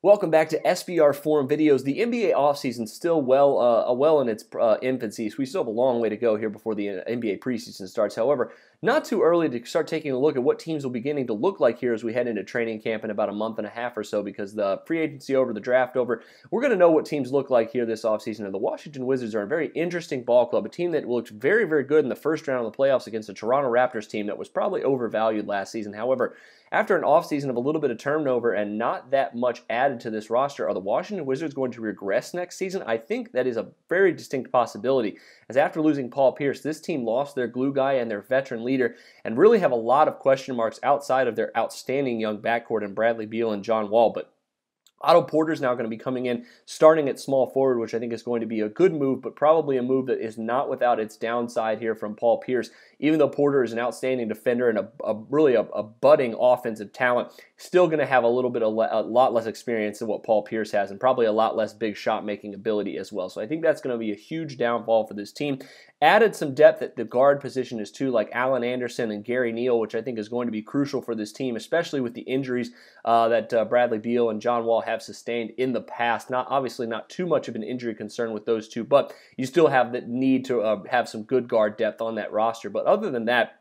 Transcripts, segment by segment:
Welcome back to SBR Forum Videos. The NBA offseason still well in its infancy, so we still have a long way to go here before the NBA preseason starts. However, not too early to start taking a look at what teams will be beginning to look like here as we head into training camp in about a month and a half or so, because the free agency over, the draft over, we're going to know what teams look like here this offseason. And the Washington Wizards are a very interesting ball club, a team that looked very, very good in the first round of the playoffs against the Toronto Raptors team that was probably overvalued last season. However, after an offseason of a little bit of turnover and not that much added to this roster, are the Washington Wizards going to regress next season? I think that is a very distinct possibility, as after losing Paul Pierce, this team lost their glue guy and their veteran leader and really have a lot of question marks outside of their outstanding young backcourt in Bradley Beal and John Wall. But Otto Porter's now going to be coming in, starting at small forward, which I think is going to be a good move, but probably a move that is not without its downside here from Paul Pierce. Even though Porter is an outstanding defender and really a budding offensive talent, still going to have a lot less experience than what Paul Pierce has, and probably a lot less big shot-making ability as well. So I think that's going to be a huge downfall for this team. Added some depth at the guard position is too, like Allen Anderson and Gary Neal, which I think is going to be crucial for this team, especially with the injuries that Bradley Beal and John Wall have sustained in the past. Obviously not too much of an injury concern with those two, but you still have the need to have some good guard depth on that roster. But other than that,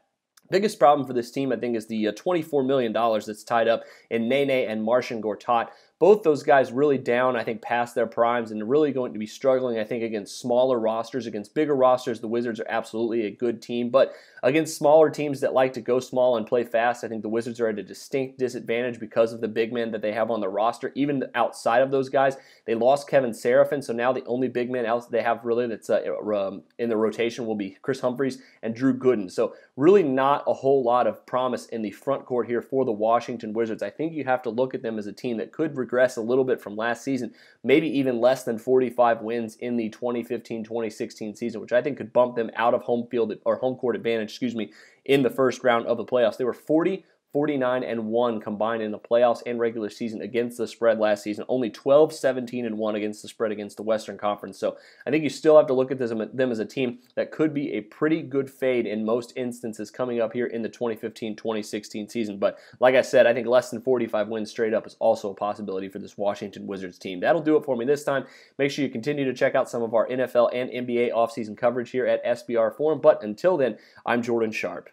biggest problem for this team, I think, is the $24 million that's tied up in Nene and Marcin Gortat. Both those guys really down, I think, past their primes and really going to be struggling, I think, against smaller rosters. Against bigger rosters, the Wizards are absolutely a good team, but against smaller teams that like to go small and play fast, I think the Wizards are at a distinct disadvantage because of the big men that they have on the roster. Even outside of those guys, they lost Kevin Seraphin, so now the only big man else they have really that's in the rotation will be Chris Humphries and Drew Gooden. So really not a whole lot of promise in the front court here for the Washington Wizards. I think you have to look at them as a team that could regress a little bit from last season, maybe even less than 45 wins in the 2015-2016 season, which I think could bump them out of home court advantage, in the first round of the playoffs. They were 40, 49-1 combined in the playoffs and regular season against the spread last season. Only 12, 17-1 against the spread against the Western Conference. So I think you still have to look at them as a team that could be a pretty good fade in most instances coming up here in the 2015-2016 season. But like I said, I think less than 45 wins straight up is also a possibility for this Washington Wizards team. That'll do it for me this time. Make sure you continue to check out some of our NFL and NBA offseason coverage here at SBR Forum. But until then, I'm Jordan Sharp.